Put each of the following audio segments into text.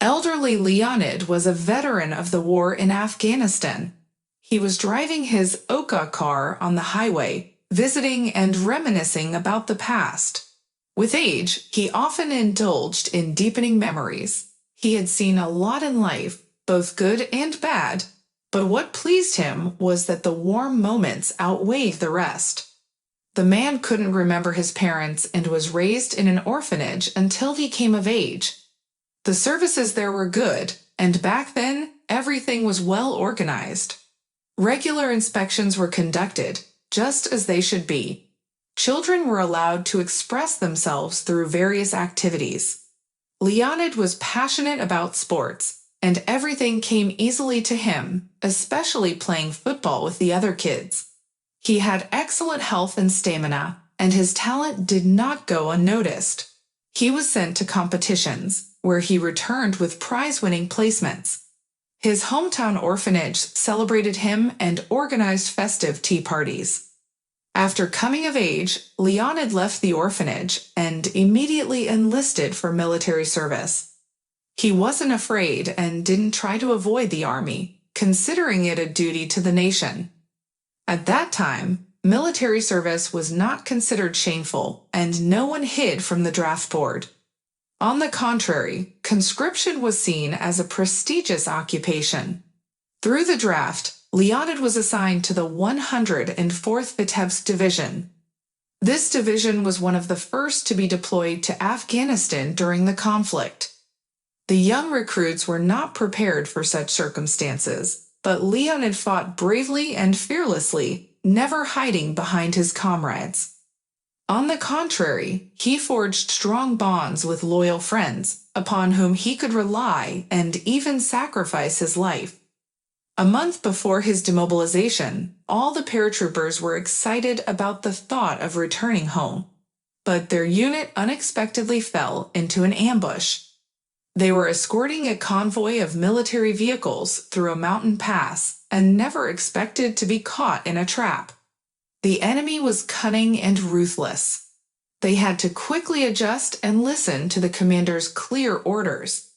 Elderly Leonid was a veteran of the war in Afghanistan. He was driving his Oka car on the highway, visiting and reminiscing about the past. With age, he often indulged in deepening memories. He had seen a lot in life, both good and bad, but what pleased him was that the warm moments outweighed the rest. The man couldn't remember his parents and was raised in an orphanage until he came of age. The services there were good, and back then, everything was well organized. Regular inspections were conducted, just as they should be. Children were allowed to express themselves through various activities. Leonid was passionate about sports, and everything came easily to him, especially playing football with the other kids. He had excellent health and stamina, and his talent did not go unnoticed. He was sent to competitions, where he returned with prize-winning placements. His hometown orphanage celebrated him and organized festive tea parties. After coming of age, Leonid left the orphanage and immediately enlisted for military service. He wasn't afraid and didn't try to avoid the army, considering it a duty to the nation. At that time, military service was not considered shameful, and no one hid from the draft board. On the contrary, conscription was seen as a prestigious occupation. Through the draft, Leonid was assigned to the 104th Vitebsk Division. This division was one of the first to be deployed to Afghanistan during the conflict. The young recruits were not prepared for such circumstances, but Leonid fought bravely and fearlessly, never hiding behind his comrades. On the contrary, he forged strong bonds with loyal friends, upon whom he could rely and even sacrifice his life. A month before his demobilization, all the paratroopers were excited about the thought of returning home. But their unit unexpectedly fell into an ambush. They were escorting a convoy of military vehicles through a mountain pass and never expected to be caught in a trap. The enemy was cunning and ruthless. They had to quickly adjust and listen to the commander's clear orders.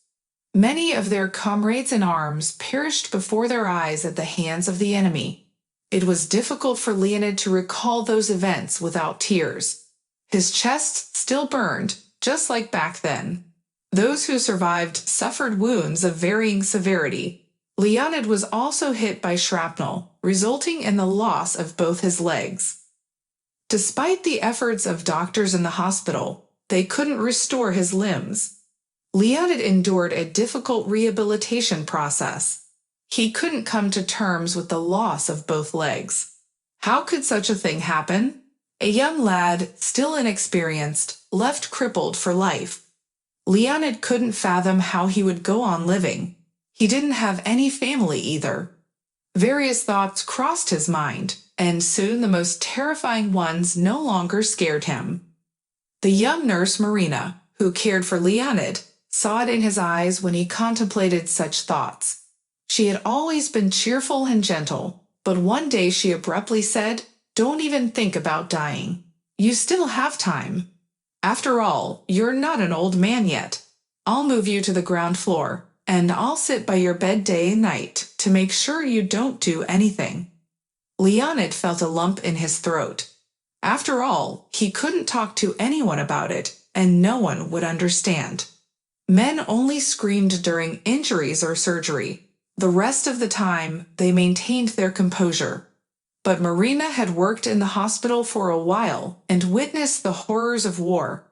Many of their comrades in arms perished before their eyes at the hands of the enemy. It was difficult for Leonid to recall those events without tears. His chest still burned, just like back then. Those who survived suffered wounds of varying severity. Leonid was also hit by shrapnel, resulting in the loss of both his legs. Despite the efforts of doctors in the hospital, they couldn't restore his limbs. Leonid endured a difficult rehabilitation process. He couldn't come to terms with the loss of both legs. How could such a thing happen? A young lad, still inexperienced, left crippled for life. Leonid couldn't fathom how he would go on living. He didn't have any family either. Various thoughts crossed his mind, and soon the most terrifying ones no longer scared him. The young nurse Marina, who cared for Leonid, saw it in his eyes when he contemplated such thoughts. She had always been cheerful and gentle, but one day she abruptly said, "Don't even think about dying. You still have time. After all, you're not an old man yet. I'll move you to the ground floor, and I'll sit by your bed day and night to make sure you don't do anything." Leonid felt a lump in his throat. After all, he couldn't talk to anyone about it, and no one would understand. Men only screamed during injuries or surgery. The rest of the time, they maintained their composure. But Marina had worked in the hospital for a while and witnessed the horrors of war.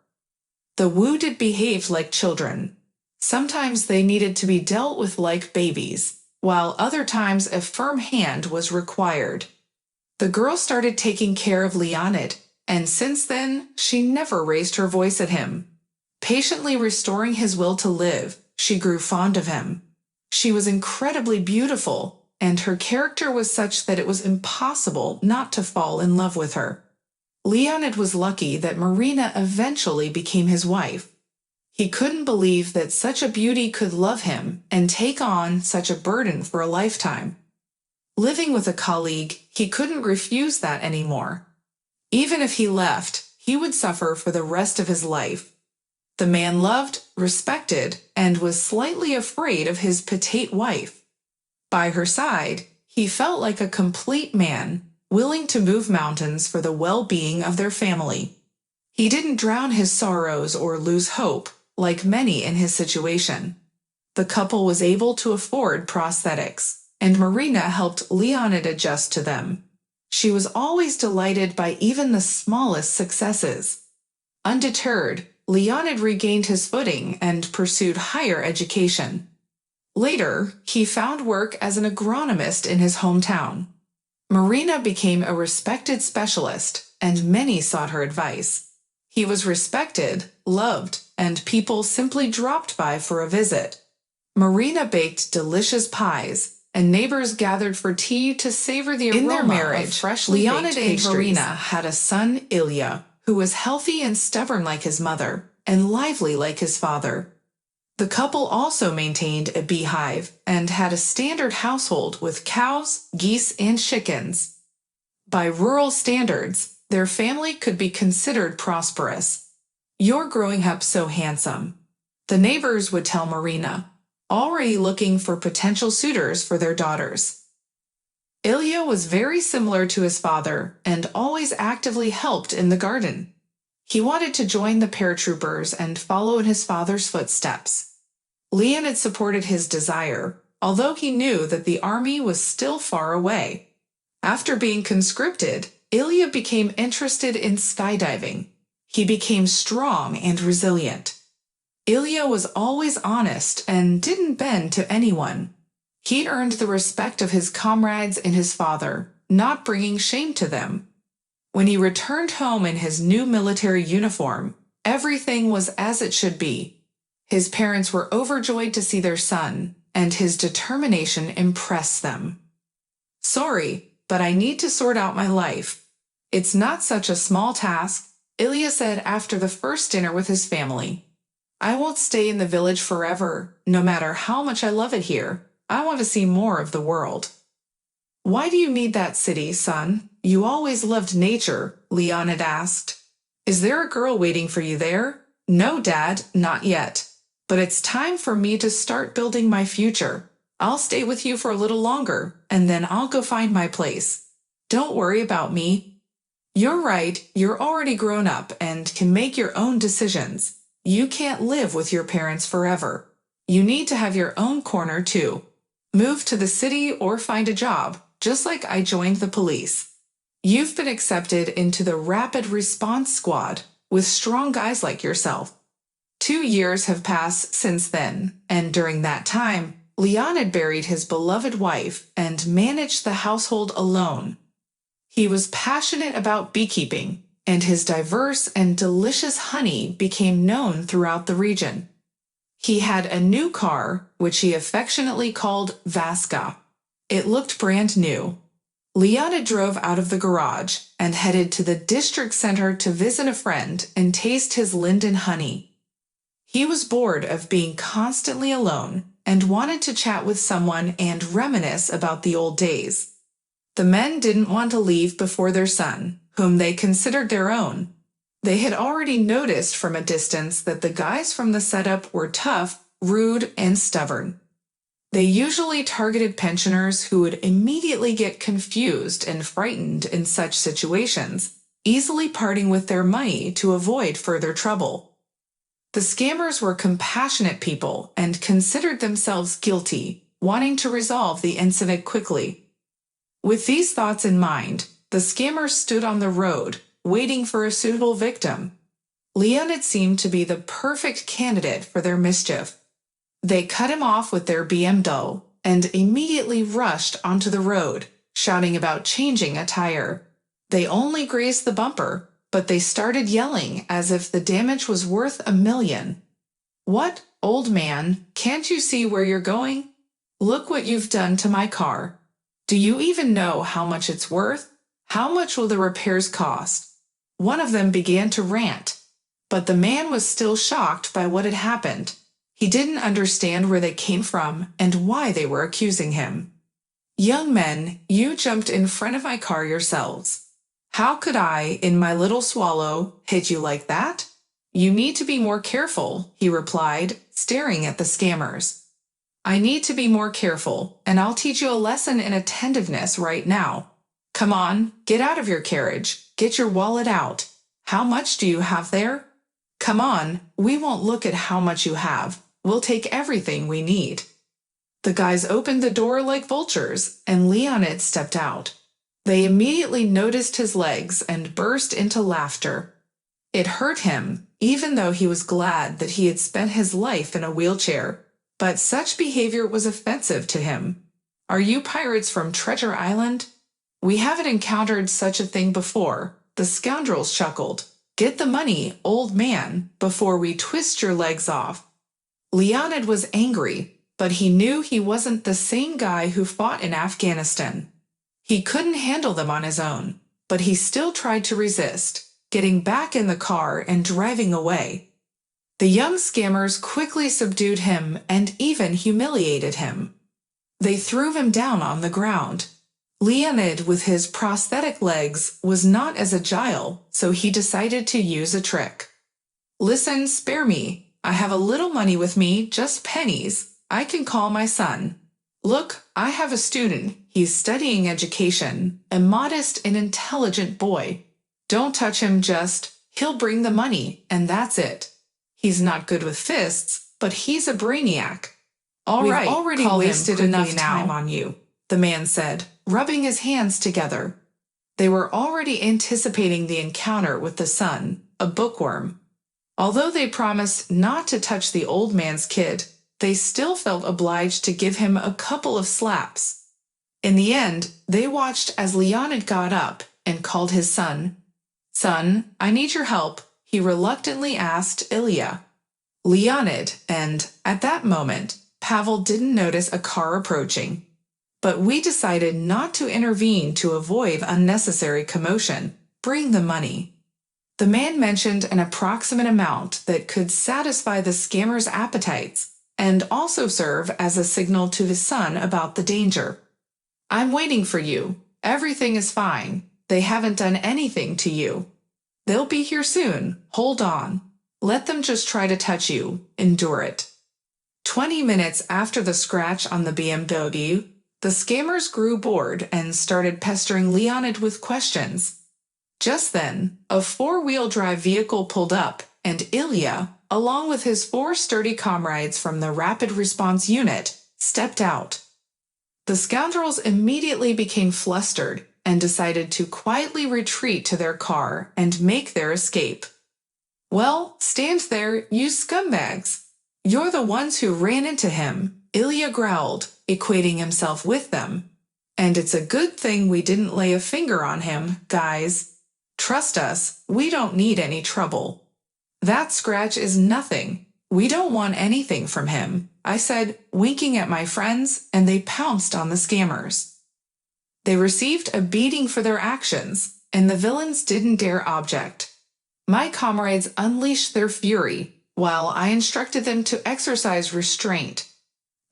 The wounded behaved like children. Sometimes they needed to be dealt with like babies, while other times a firm hand was required. The girl started taking care of Leonid, and since then, she never raised her voice at him. Patiently restoring his will to live, she grew fond of him. She was incredibly beautiful, and her character was such that it was impossible not to fall in love with her. Leonid was lucky that Marina eventually became his wife. He couldn't believe that such a beauty could love him and take on such a burden for a lifetime. Living with a colleague, he couldn't refuse that anymore. Even if he left, he would suffer for the rest of his life. The man loved, respected, and was slightly afraid of his petite wife. By her side, he felt like a complete man, willing to move mountains for the well-being of their family. He didn't drown his sorrows or lose hope, like many in his situation. The couple was able to afford prosthetics, and Marina helped Leonid adjust to them. She was always delighted by even the smallest successes. Undeterred, Leonid regained his footing and pursued higher education. Later, he found work as an agronomist in his hometown. Marina became a respected specialist, and many sought her advice. He was respected, loved, and people simply dropped by for a visit. Marina baked delicious pies, and neighbors gathered for tea to savor the aroma In their marriage, of freshly Leonid baked and pastries. Marina Had a son, Ilya, who was healthy and stubborn like his mother, and lively like his father. The couple also maintained a beehive and had a standard household with cows, geese, and chickens. By rural standards, their family could be considered prosperous. "You're growing up so handsome," the neighbors would tell Marina, already looking for potential suitors for their daughters. Ilya was very similar to his father and always actively helped in the garden. He wanted to join the paratroopers and follow in his father's footsteps. Leonid supported his desire, although he knew that the army was still far away. After being conscripted, Ilya became interested in skydiving. He became strong and resilient. Ilya was always honest and didn't bend to anyone. He earned the respect of his comrades and his father, not bringing shame to them. When he returned home in his new military uniform, everything was as it should be. His parents were overjoyed to see their son, and his determination impressed them. "Sorry, but I need to sort out my life. It's not such a small task," Ilya said after the first dinner with his family. "I won't stay in the village forever, no matter how much I love it here. I want to see more of the world." "Why do you need that city, son? You always loved nature," Leonid asked. "Is there a girl waiting for you there?" "No, Dad, not yet. But it's time for me to start building my future. I'll stay with you for a little longer, and then I'll go find my place. Don't worry about me." "You're right, you're already grown up and can make your own decisions. You can't live with your parents forever. You need to have your own corner too. Move to the city or find a job, just like I joined the police. You've been accepted into the Rapid Response Squad with strong guys like yourself." 2 years have passed since then, and during that time, Leonid buried his beloved wife and managed the household alone. He was passionate about beekeeping, and his diverse and delicious honey became known throughout the region. He had a new car, which he affectionately called Vaska. It looked brand new. Leonid drove out of the garage and headed to the district center to visit a friend and taste his linden honey. He was bored of being constantly alone and wanted to chat with someone and reminisce about the old days. The men didn't want to leave before their son, whom they considered their own. They had already noticed from a distance that the guys from the setup were tough, rude, and stubborn. They usually targeted pensioners who would immediately get confused and frightened in such situations, easily parting with their money to avoid further trouble. The scammers were compassionate people and considered themselves guilty, wanting to resolve the incident quickly. With these thoughts in mind, the scammers stood on the road, waiting for a suitable victim. Leonid seemed to be the perfect candidate for their mischief. They cut him off with their BMW and immediately rushed onto the road, shouting about changing a tire. They only grazed the bumper, but they started yelling as if the damage was worth $1 million. "What, old man, can't you see where you're going? Look what you've done to my car. Do you even know how much it's worth? How much will the repairs cost?" One of them began to rant, but the man was still shocked by what had happened. He didn't understand where they came from and why they were accusing him. "Young men, you jumped in front of my car yourselves. How could I, in my little swallow, hit you like that? You need to be more careful, he replied, staring at the scammers. I need to be more careful, and I'll teach you a lesson in attentiveness right now. Come on, get out of your carriage, get your wallet out. How much do you have there? Come on, we won't look at how much you have. We'll take everything we need. The guys opened the door like vultures, and Leonid stepped out. They immediately noticed his legs and burst into laughter. It hurt him, even though he was glad that he had spent his life in a wheelchair, but such behavior was offensive to him. Are you pirates from Treasure Island? We haven't encountered such a thing before, the scoundrels chuckled. Get the money, old man, before we twist your legs off. Leonid was angry, but he knew he wasn't the same guy who fought in Afghanistan. He couldn't handle them on his own, but he still tried to resist, getting back in the car and driving away. The young scammers quickly subdued him and even humiliated him. They threw him down on the ground. Leonid, with his prosthetic legs, was not as agile, so he decided to use a trick. Listen, spare me. I have a little money with me, just pennies. I can call my son. Look, I have a student. He's studying education, a modest and intelligent boy. Don't touch him, he'll bring the money, and that's it. He's not good with fists, but he's a brainiac. We've already wasted enough time on you, the man said, rubbing his hands together. They were already anticipating the encounter with the son, a bookworm. Although they promised not to touch the old man's kid, they still felt obliged to give him a couple of slaps. In the end, they watched as Leonid got up and called his son. Son, I need your help, he reluctantly asked Ilya. Leonid, and, at that moment, Pavel didn't notice a car approaching. But we decided not to intervene to avoid unnecessary commotion. Bring the money. The man mentioned an approximate amount that could satisfy the scammer's appetites and also serve as a signal to his son about the danger. I'm waiting for you. Everything is fine. They haven't done anything to you. They'll be here soon. Hold on. Let them just try to touch you. Endure it. 20 minutes after the scratch on the BMW, the scammers grew bored and started pestering Leonid with questions. Just then, a four-wheel drive vehicle pulled up, and Ilya, along with his four sturdy comrades from the Rapid Response Unit, stepped out. The scoundrels immediately became flustered and decided to quietly retreat to their car and make their escape. Well, stand there, you scumbags. You're the ones who ran into him, Ilya growled, equating himself with them. And it's a good thing we didn't lay a finger on him, guys. Trust us, we don't need any trouble. That scratch is nothing. We don't want anything from him, I said, winking at my friends, and they pounced on the scammers. They received a beating for their actions, and the villains didn't dare object. My comrades unleashed their fury, while I instructed them to exercise restraint.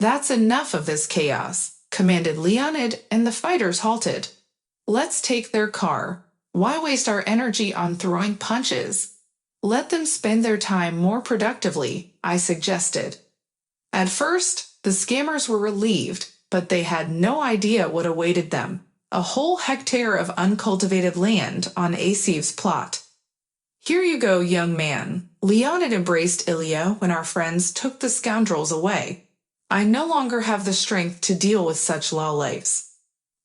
That's enough of this chaos, commanded Leonid, and the fighters halted. Let's take their car. Why waste our energy on throwing punches? Let them spend their time more productively, I suggested. At first, the scammers were relieved, but they had no idea what awaited them. A whole hectare of uncultivated land on Asiv's plot. Here you go, young man. Leonid embraced Ilya when our friends took the scoundrels away. I no longer have the strength to deal with such lowlifes.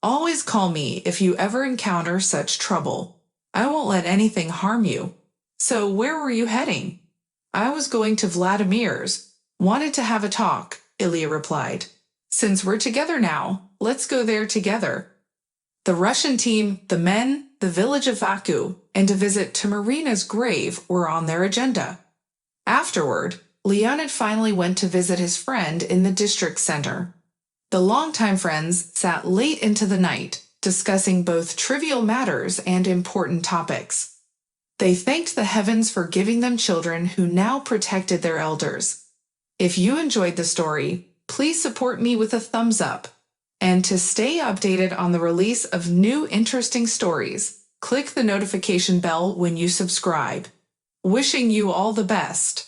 Always call me if you ever encounter such trouble. I won't let anything harm you. So where were you heading? I was going to Vladimir's. Wanted to have a talk, Ilya replied. Since we're together now, let's go there together. The Russian team, the men, the village of Vaku, and a visit to Marina's grave were on their agenda. Afterward, Leonid finally went to visit his friend in the district center. The longtime friends sat late into the night, discussing both trivial matters and important topics. They thanked the heavens for giving them children who now protected their elders. If you enjoyed the story, please support me with a thumbs up. And to stay updated on the release of new interesting stories, click the notification bell when you subscribe. Wishing you all the best.